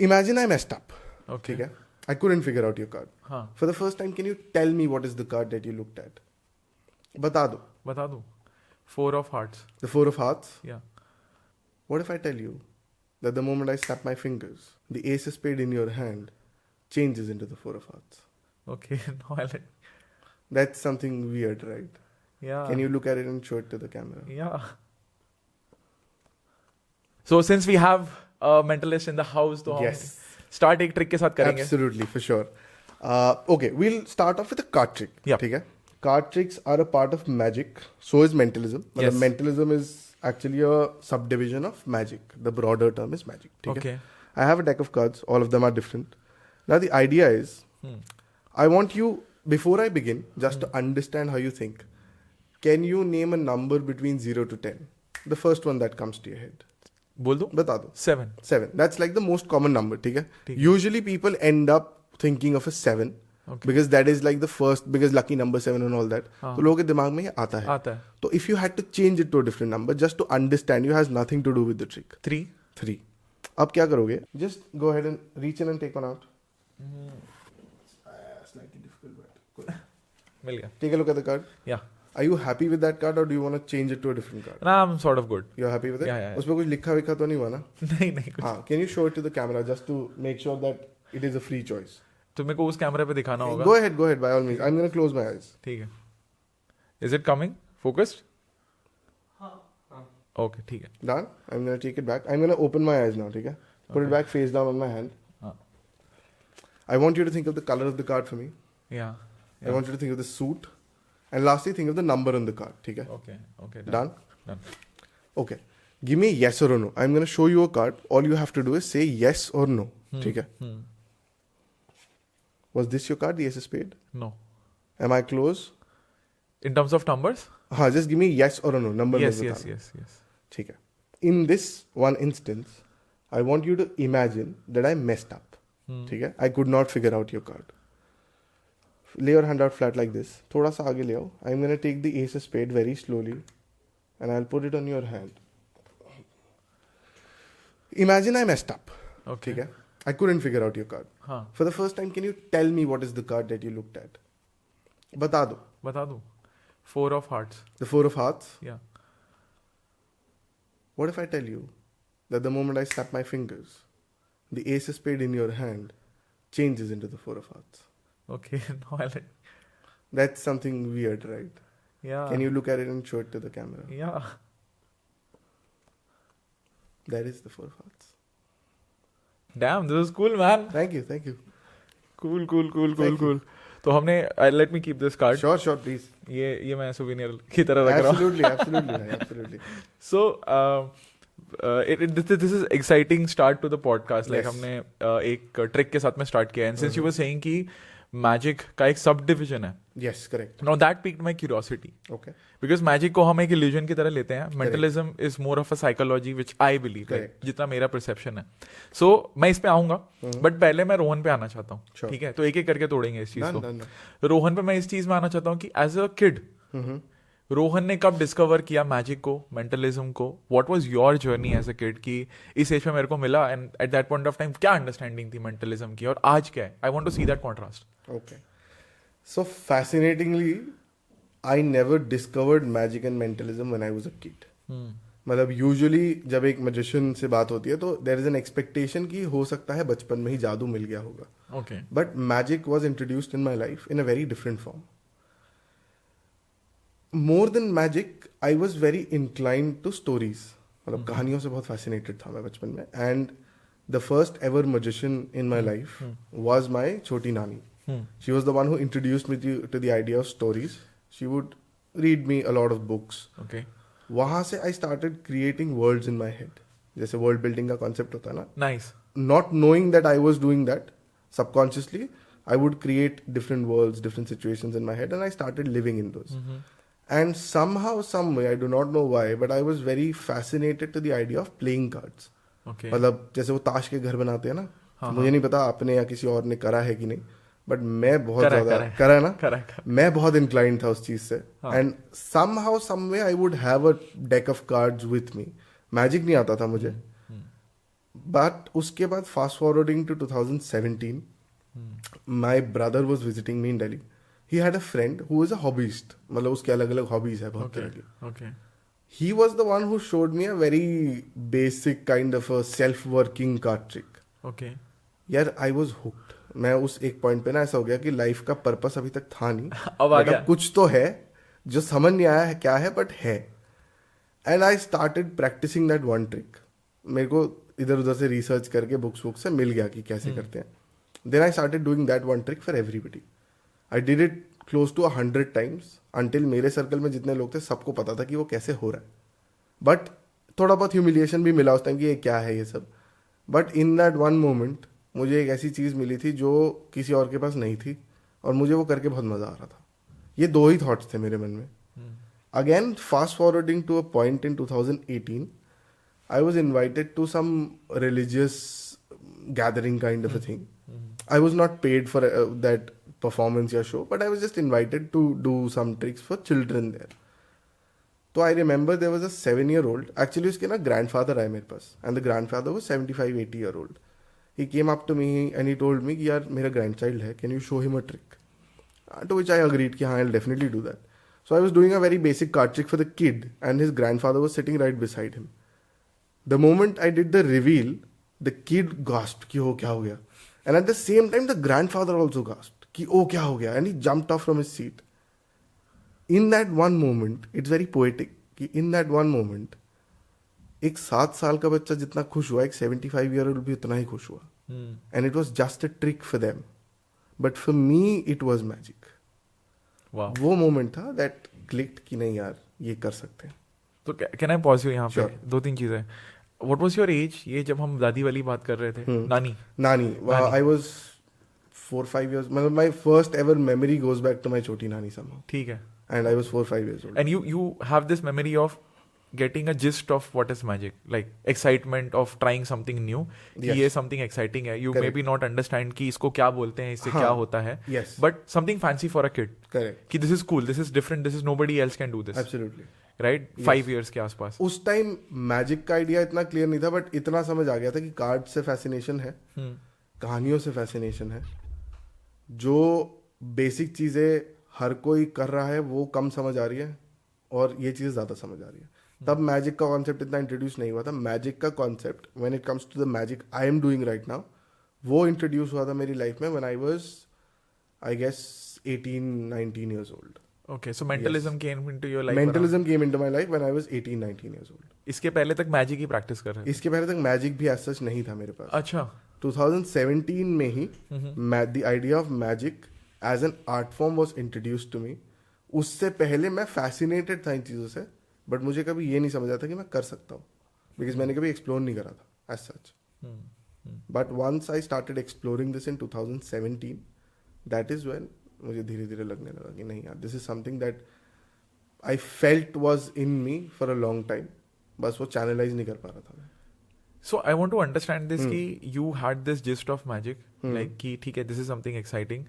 Imagine I messed up. Okay. ठीक है? I couldn't figure out your card. हाँ. For the first time, can you tell me what is the card that you looked at? बता दो. बता दूँ. 4 of hearts. The 4 of hearts. Yeah. What if I tell you that the moment I snap my fingers, the ace of spade in your hand changes into the 4 of hearts? Okay. No, I like. That's something weird, right? Yeah. Can you look at it and show it to the camera? Yeah. So since we have a mentalist in the house, तो Yes. हम start एक trick के साथ करेंगे. Absolutely, for sure. Okay, we'll start off with a card trick. Yeah. ठीक है? Card tricks are a part of magic. So is mentalism. Yes. Mentalism is actually a subdivision of magic. The broader term is magic. ठीक है? Okay. I have a deck of cards. All of them are different. Now the idea is, I want you, before I begin, just to understand how you think. Can you name a number between 0 to 10? The first one that comes to your head. बोल दो. बता दो. 7. 7. That's like the most common number. ठीक है? ठीक है. Usually people end up thinking of a 7. Okay. Because that is like the first biggest lucky number 7 and all that. हाँ. तो लोगों के दिमाग में ये आता है. आता है. तो if you had to change it to a different number just to understand you has nothing to do with the trick. 3. 3. अब क्या करोगे? Just go ahead and reach in and take one out. Slightly difficult, but good. मिल गया. Take a look at the card. Yeah. Are you happy with that card or do you want to change it to a different card? Nah, I'm sort of good. You're happy with it? Yeah. उसपे कुछ लिखा विखा तो नहीं हुआ ना? नहीं कुछ. हाँ. Can you show it to the camera just to make sure that it is a free choice? तो मेरे को उस कैमरे पे दिखाना होगा. Go ahead by all means. I'm going to close my eyes. ठीक है. Is it coming? Focused? हाँ. Okay, ठीक है. Done? I'm going to take it back. I'm going to open my eyes now, ठीक है? Put it back face down on my hand. हाँ. I want you to think of the color of the card for me. Yeah. I want you to think of the suit. And lastly, think of the number on the card, ठीक है? Okay. Done? Done. Okay. Give me yes or no. I'm going to show you a card. All you have to do is say yes or no. ठीक है? Was this your card, the ace of spade? No. Am I close? In terms of numbers? हाँ, just give me yes or no. Number Yes. नहीं बताना. Yes. ठीक है. In this one instance, I want you to imagine that I messed up. ठीक है? I could not figure out your card. Lay your hand out flat like this. थोड़ा सा आगे ले आओ. I'm going to take the ace of spade very slowly and I'll put it on your hand. Imagine I messed up. Okay. ठीक है? I couldn't figure out your card. हाँ. For the first time, can you tell me what is the card that you looked at? बता दो. बता दूँ. 4 of hearts. The 4 of hearts. Yeah. What if I tell you that the moment I snap my fingers, the ace of spade in your hand changes into the 4 of hearts? Okay. No, I like. That's something weird, right? Yeah. Can you look at it and show it to the camera? Yeah. That is the 4 of hearts. Damn, this is cool, man. Thank you. Cool. Thank you. तो हमने let me keep this card. Sure, please. ये मैं souvenir की तरह रख रहा हूँ. Absolutely. So this is exciting start to the podcast. Like Yes. हमने एक trick के साथ में start किया. And since you were saying कि magic का एक subdivision है. Yes, correct. Now that piqued my curiosity. Okay. Because magic को हम एक illusion की तरह लेते हैं. Mentalism is more of a psychology which I believe. Correct. Like, जितना मेरा perception है. So मैं इस पे आऊंगा. But पहले मैं रोहन पे आना चाहता हूँ. Sure. ठीक है? तो एक एक करके तोड़ेंगे इस चीज को. Done. रोहन पे मैं इस चीज में आना चाहता हूँ कि एज अ किड रोहन ने कब डिस्कवर किया मैजिक को, मेंटलिज्म को? What was your journey as a kid कि इस एज पे मेरे को मिला and at that point of time क्या अंडरस्टैंडिंग थी मेंटलिज्म की और आज क्या है? I want to see that contrast. Okay. So fascinatingly, I never discovered magic and mentalism when I was a kid. मतलब यूजुअली जब एक मैजिशियन से बात होती है तो देयर इज एन एक्सपेक्टेशन कि हो सकता है बचपन में ही जादू मिल गया होगा. Okay. But magic was introduced in my life in a very different form. More than magic I was very inclined to stories. मतलब कहानियों से बहुत फैसिनेटेड था मैं बचपन में. And the first ever magician in my life was my छोटी नानी. She was the one who introduced me to the idea of stories. She would read me a lot of books. Okay. वहाँ से I started creating worlds in my head. जैसे world building का concept होता है ना. Nice. Not knowing that I was doing that, subconsciously, I would create different worlds, different situations in my head, and I started living in those. And somehow, some way, I do not know why, but I was very fascinated to the idea of playing cards. Okay. मतलब जैसे वो ताश के घर बनाते हैं ना. मुझे नहीं पता आपने या किसी और ने करा है कि नहीं. बट मैं बहुत ज्यादा करा है ना. मैं बहुत इंक्लाइंड था उस चीज से. And somehow some way I would have a deck of cards with me. Magic नहीं आता था मुझे बट उसके बाद fast forwarding to 2017, my brother was visiting me in Delhi. He had a friend who is a hobbyist, मतलब उसके अलग अलग हॉबीज है बहुत तरह की. Okay. He was the one who showed me a very basic kind of a self-working card trick. Okay. यार I was hooked. मैं उस एक पॉइंट पे ना ऐसा हो गया कि लाइफ का पर्पस अभी तक था नहीं. अब आ But गया. कुछ तो है जो समझ नहीं आया है क्या है, बट है. And I started practising that one trick. मेरे को इधर उधर से रिसर्च करके बुक्स से मिल गया कि कैसे करते हैं. Then I started doing that one trick for everybody. I did it close to 100 times until मेरे सर्कल में जितने लोग थे सबको पता था कि वो कैसे हो रहा है. बट थोड़ा बहुत ह्यूमिलिएशन भी मिला उस टाइम कि ये क्या है ये सब. But in that one moment मुझे एक ऐसी चीज़ मिली थी जो किसी और के पास नहीं थी, और मुझे वो करके बहुत मज़ा आ रहा था. ये दो ही थॉट्स थे मेरे मन में. Again fast forwarding to a point in 2018, I was invited to some religious gathering kind of a thing. I was not paid for that performance or show, but I was just invited to do some tricks for children there. So I remember there was a 7-year-old. Actually, उसके ना grandfather आए मेरे पास, and the grandfather was 75-80-year-old. He came up to me and he told me कि यार मेरा grandchild है, can you show him a trick? To which I agreed कि हाँ, I'll definitely do that. So I was doing a very basic card trick for the kid, and his grandfather was sitting right beside him. The moment I did the reveal, the kid gasped कि हो क्या हो गया, and at the same time the grandfather also gasped कि ओ क्या हो गया, and he jumped off from his seat. In that one moment, it's very poetic कि in that one moment एक 7 साल का बच्चा जितना खुश हुआ, एक 75-year-old भी उतना ही खुश हुआ. And it was just a trick for them, but for me it was magic. Wow. वो moment था that clicked कि नहीं यार ये कर सकते हैं. तो कैन आई पॉज यू यहाँ पे? Sure. 2-3 चीजें. व्हाट वाज योर एज ये जब हम दादी वाली बात कर रहे थे? नानी. I was 4-5 years. मतलब my first ever memory goes back to my छोटी नानी somehow. ठीक है. And I was 4-5 years old. And you have this memory of getting a gist of what is magic, like excitement of trying something new. कि Yes. ये something exciting है. You Correct. maybe not understand कि इसको क्या बोलते हैं, इससे हाँ. क्या होता है. Yes. But something fancy for a kid. Correct. कि this is cool, this is different, this is nobody else can do this. Absolutely. Right? 5 years के आसपास. उस टाइम मैजिक का आइडिया इतना क्लियर नहीं था, बट इतना समझ आ गया था कि कार्ड से फैसिनेशन है, कहानियों से फैसिनेशन है. जो बेसिक चीज़ें हर कोई कर रहा है वो कम समझ आ रही है, और ये चीज़ ज़्यादा समझ आ रही है. तब मैजिक का कॉन्सेप्ट इतना इंट्रोड्यूस नहीं हुआ था. मैजिक का concept when it comes to the magic I am doing right now, वो इंट्रोड्यूस हुआ था मेरी लाइफ में when I was I guess 18-19 years old. Okay, so mentalism came into your life. Mentalism came into my life when I was 18-19 years old. इसके पहले तक magic ही practice कर रहे थे? इसके पहले तक मैजिक भी as such नहीं था मेरे पास. अच्छा. 2017 में ही the idea of magic as an art form was introduced to me. उससे पहले मैं fascinated था इन चीज़ों से, बट मुझे कभी ये नहीं समझ आता कि मैं कर सकता हूँ, बिकॉज मैंने कभी एक्सप्लोर नहीं करा था as such. But once I started exploring this in 2017, that is when मुझे धीरे धीरे लगने लगा कि नहीं यार, this is something that I felt was in me for a long time. बस वो चैनलाइज नहीं कर पा रहा था मैं. So I want to understand this कि you had this gist of magic, like कि ठीक है, this is something exciting.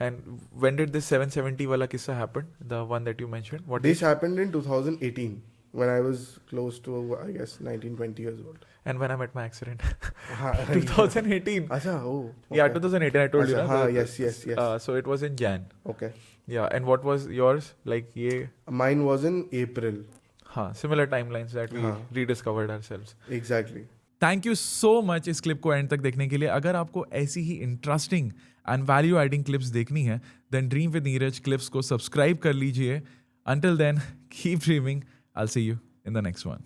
And when did this 770 वाला किस्सा happen? The one that you mentioned. What This happened in 2018 when I was close to I guess 19-20 years old. And when I met my accident. हाँ, 2018. अच्छा, oh. Yeah, 2018 I told you. अच्छा, हाँ, yes. So it was in Jan. Okay. Yeah, and what was yours? Like ये. Mine was in April. हाँ, similar timelines that we rediscovered ourselves. Exactly. Thank you so much इस clip को end तक देखने के लिए. अगर आपको ऐसी ही interesting and value adding clips देखनी है then dream with Neeraj clips को सब्सक्राइब कर लीजिए. Until then keep dreaming. I will see you in the next one.